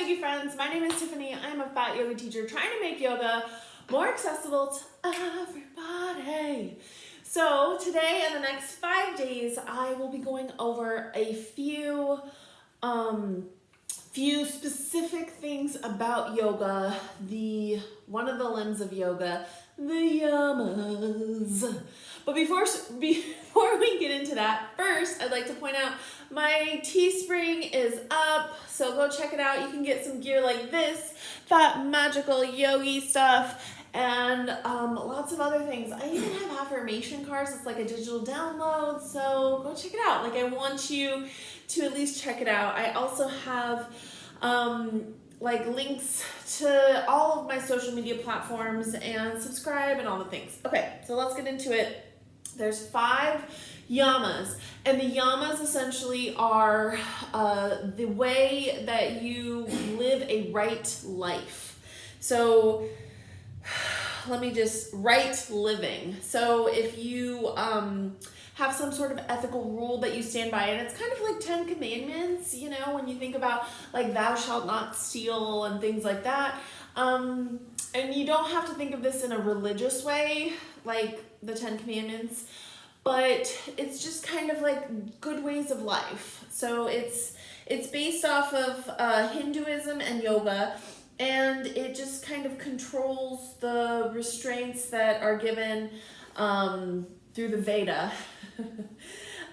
yogi friends, my name is Tiffany. I'm a fat yoga teacher trying to make yoga more accessible to everybody. So today and the next 5 days, I will be going over a few specific things about yoga, one of the limbs of yoga, the yamas. But before we get into that, first I'd like to point out my Teespring is up, so go check it out. You can get some gear like this, that magical yogi stuff, and lots of other things. I even have affirmation cards. It's like a digital download, so go check it out. Like, I want you to at least check it out. I also have links to all of my social media platforms and subscribe and all the things. Okay, so let's get into it. There's 5 yamas, and the yamas essentially are the way that you live a right life. So right living. So if you have some sort of ethical rule that you stand by, and it's kind of like 10 commandments, you know, when you think about like thou shalt not steal and things like that. And you don't have to think of this in a religious way, like the 10 commandments, but it's just kind of like good ways of life. So it's based off of Hinduism and yoga, and it just kind of controls the restraints that are given through the Veda.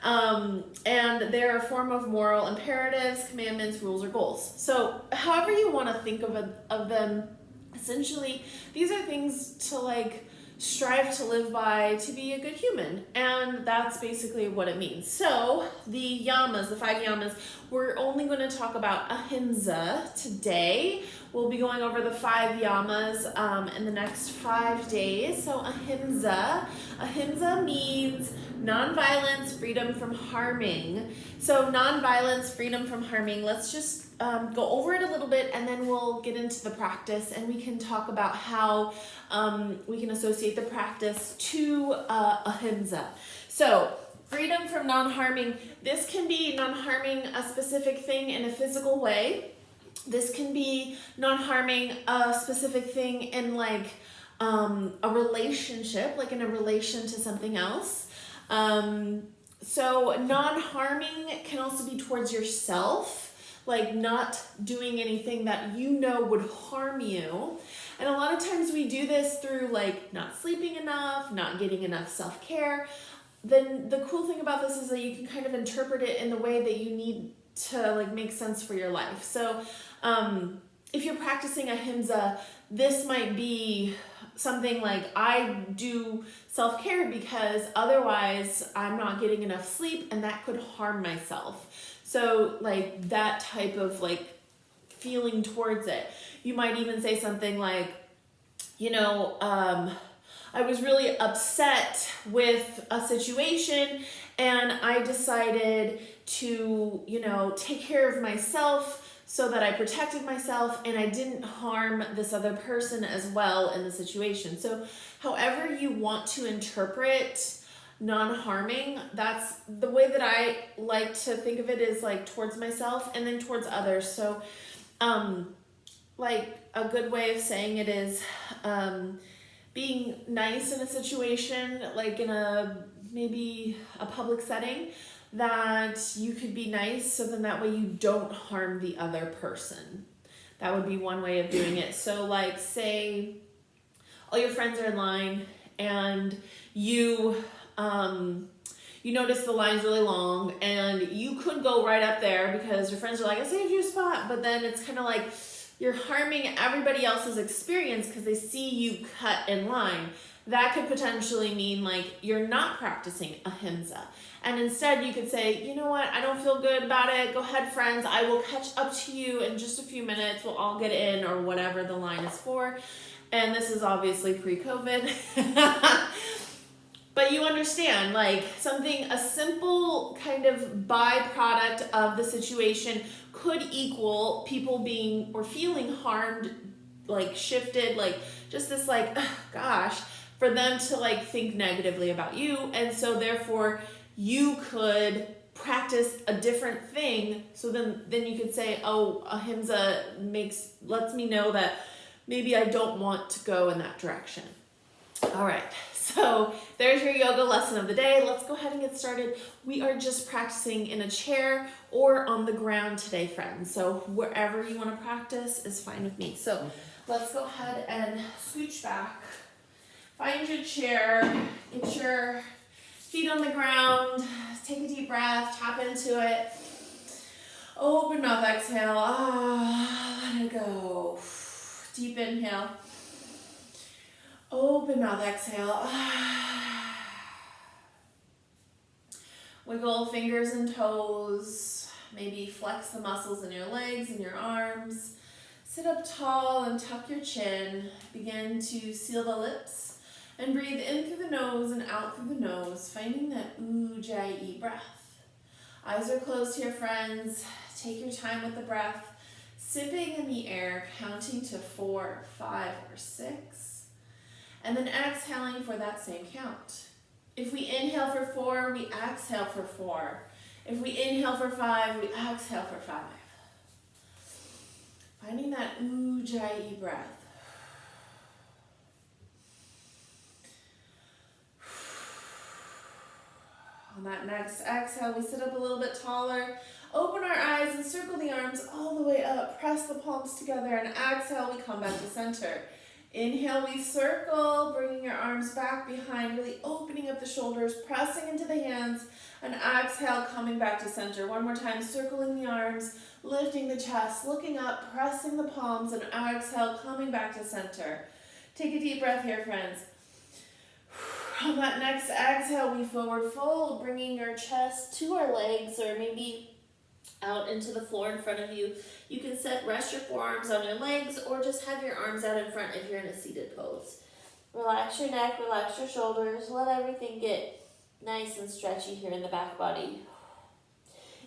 And they're a form of moral imperatives, commandments, rules, or goals. So however you want to think of them, essentially, these are things to like strive to live by to be a good human. And that's basically what it means. So the yamas, the 5 yamas, we're only going to talk about ahimsa today. We'll be going over the 5 yamas in the next 5 days. So ahimsa means nonviolence, freedom from harming. So nonviolence, freedom from harming. Let's just go over it a little bit, and then we'll get into the practice, and we can talk about how we can associate the practice to ahimsa. So freedom from non-harming. This can be non-harming a specific thing in a physical way. This can be non-harming a specific thing in like a relationship, like in a relation to something else. So non-harming can also be towards yourself, like not doing anything that you know would harm you. And a lot of times we do this through like not sleeping enough, not getting enough self-care. Then the cool thing about this is that you can kind of interpret it in the way that you need to like make sense for your life. So if you're practicing ahimsa, this might be something like, I do self-care because otherwise I'm not getting enough sleep and that could harm myself. So like that type of like feeling towards it. You might even say something like, you know, I was really upset with a situation and I decided to, you know, take care of myself so that I protected myself and I didn't harm this other person as well in the situation. So however you want to interpret non-harming, that's the way that I like to think of it, is like towards myself and then towards others. So like a good way of saying it is being nice in a situation, like in maybe a public setting, that you could be nice so then that way you don't harm the other person. That would be one way of doing it. So like say all your friends are in line and you notice the line's really long and you could go right up there because your friends are like, I saved you a spot, but then it's kind of like you're harming everybody else's experience because they see you cut in line. That could potentially mean like you're not practicing ahimsa. And instead you could say, you know what, I don't feel good about it. Go ahead, friends. I will catch up to you in just a few minutes. We'll all get in, or whatever the line is for. And this is obviously pre-COVID. But you understand, like a simple kind of byproduct of the situation could equal people being or feeling harmed, like shifted, like just this like, gosh, for them to like think negatively about you. And so therefore you could practice a different thing. So then you could say, oh, ahimsa lets me know that maybe I don't want to go in that direction. All right, so there's your yoga lesson of the day. Let's go ahead and get started. We are just practicing in a chair or on the ground today, friends. So wherever you want to practice is fine with me. So let's go ahead and scooch back. Find your chair, get your feet on the ground, take a deep breath, tap into it. Open mouth, exhale. Let it go. Deep inhale. Open mouth, exhale. Wiggle fingers and toes. Maybe flex the muscles in your legs and your arms. Sit up tall and tuck your chin. Begin to seal the lips and breathe in through the nose and out through the nose, finding that ujjayi breath. Eyes are closed here, friends. Take your time with the breath. Sipping in the air, counting to 4, 5, or 6. And then exhaling for that same count. If we inhale for 4, we exhale for 4. If we inhale for 5, we exhale for 5. Finding that ujjayi breath. On that next exhale, we sit up a little bit taller. Open our eyes and circle the arms all the way up. Press the palms together, and exhale, we come back to center. Inhale, we circle, bringing your arms back behind, really opening up the shoulders, pressing into the hands, and exhale, coming back to center. One more time, circling the arms, lifting the chest, looking up, pressing the palms, and exhale, coming back to center. Take a deep breath here, friends. On that next exhale, we forward fold, bringing our chest to our legs, or maybe out into the floor in front of you. You can rest your forearms on your legs, or just have your arms out in front if you're in a seated pose. Relax your neck, relax your shoulders, let everything get nice and stretchy here in the back body.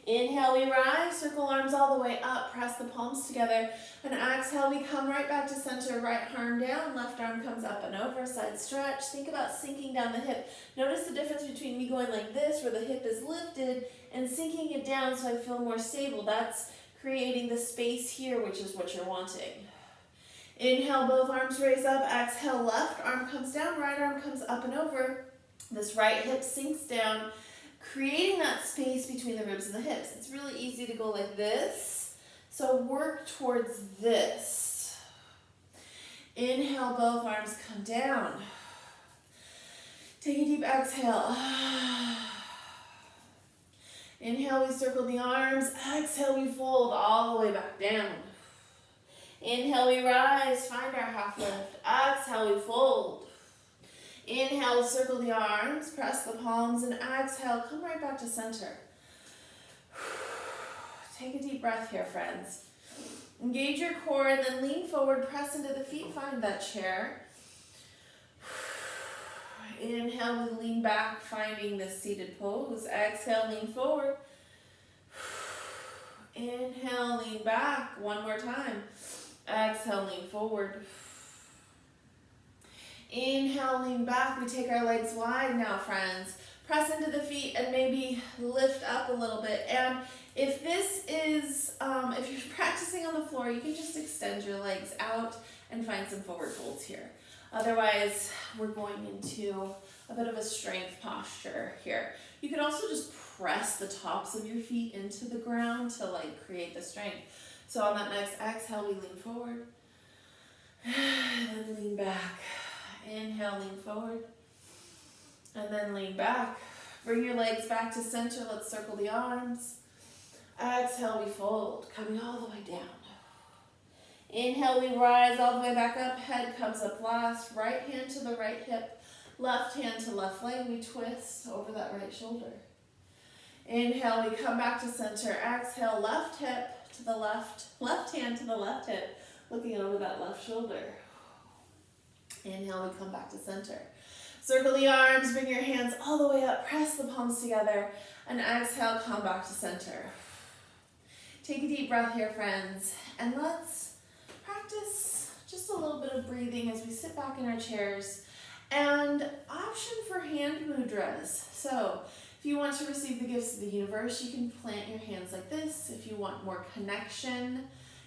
Inhale, we rise, circle arms all the way up, press the palms together, and exhale, we come right back to center, right arm down, left arm comes up and over, side stretch. Think about sinking down the hip. Notice the difference between me going like this, where the hip is lifted, and sinking it down so I feel more stable. That's creating the space here, which is what you're wanting. Inhale, both arms raise up, exhale, left arm comes down, right arm comes up and over. This right hip sinks down, creating that space between the ribs and the hips. It's really easy to go like this, so work towards this. Inhale, both arms come down. Take a deep exhale. Inhale, we circle the arms. Exhale, we fold all the way back down. Inhale, we rise, find our half lift. Exhale, we fold. Inhale, circle the arms, press the palms, and exhale, come right back to center. Take a deep breath here, friends. Engage your core and then lean forward, press into the feet, find that chair. Inhale, we lean back, finding this seated pose. Exhale, lean forward. Inhale, lean back. One more time. Exhale, lean forward. Inhale, lean back. We take our legs wide now, friends. Press into the feet and maybe lift up a little bit. And if this is, if you're practicing on the floor, you can just extend your legs out and find some forward folds here. Otherwise, we're going into a bit of a strength posture here. You can also just press the tops of your feet into the ground to create the strength. So on that next exhale, we lean forward and then lean back. Inhale, lean forward, and then lean back. Bring your legs back to center. Let's circle the arms. Exhale, we fold, coming all the way down. Inhale, we rise all the way back up. Head comes up last. Right hand to the right hip. Left hand to left leg. We twist over that right shoulder. Inhale, we come back to center. Exhale, left hip to the left hand to the left hip, looking over that left shoulder. Inhale, we come back to center. Circle the arms, bring your hands all the way up, press the palms together, and exhale, come back to center. Take a deep breath here, friends, and let's practice just a little bit of breathing as we sit back in our chairs. And option for hand mudras. So if If you want to receive the gifts of the universe, you can plant your hands like this. If you want more connection,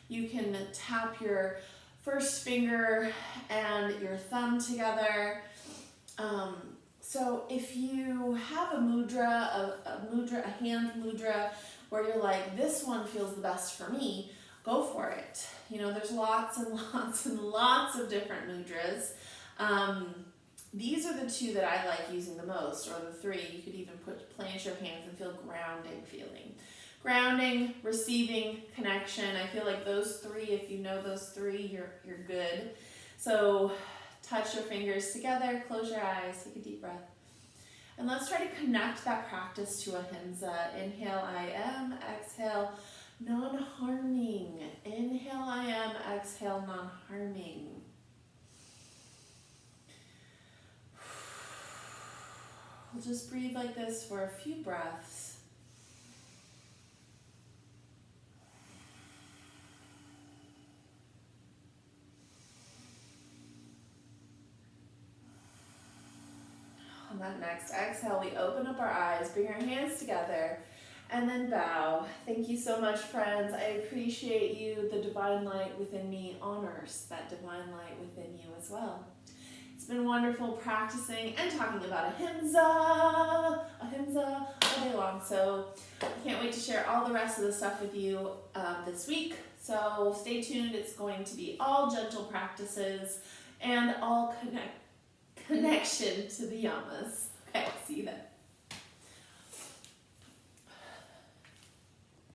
you can tap your first finger and your thumb together. So if you have a mudra, a hand mudra, where you're like, this one feels the best for me, go for it. You know, there's lots and lots and lots of different mudras. These are the two that I like using the most, or the three. You could even plant your hands and feel grounding feeling. Grounding, receiving, connection. I feel like those three, if you know those three, you're good. So touch your fingers together, close your eyes, take a deep breath. And let's try to connect that practice to ahimsa. Inhale, I am. Exhale, non-harming. Inhale, I am. Exhale, non-harming. We'll just breathe like this for a few breaths. On that next exhale, we open up our eyes, bring our hands together, and then bow. Thank you so much, friends. I appreciate you. The divine light within me honors that divine light within you as well. It's been wonderful practicing and talking about ahimsa all day long. So I can't wait to share all the rest of the stuff with you this week. So stay tuned. It's going to be all gentle practices and all connection to the yamas. Okay, see you then.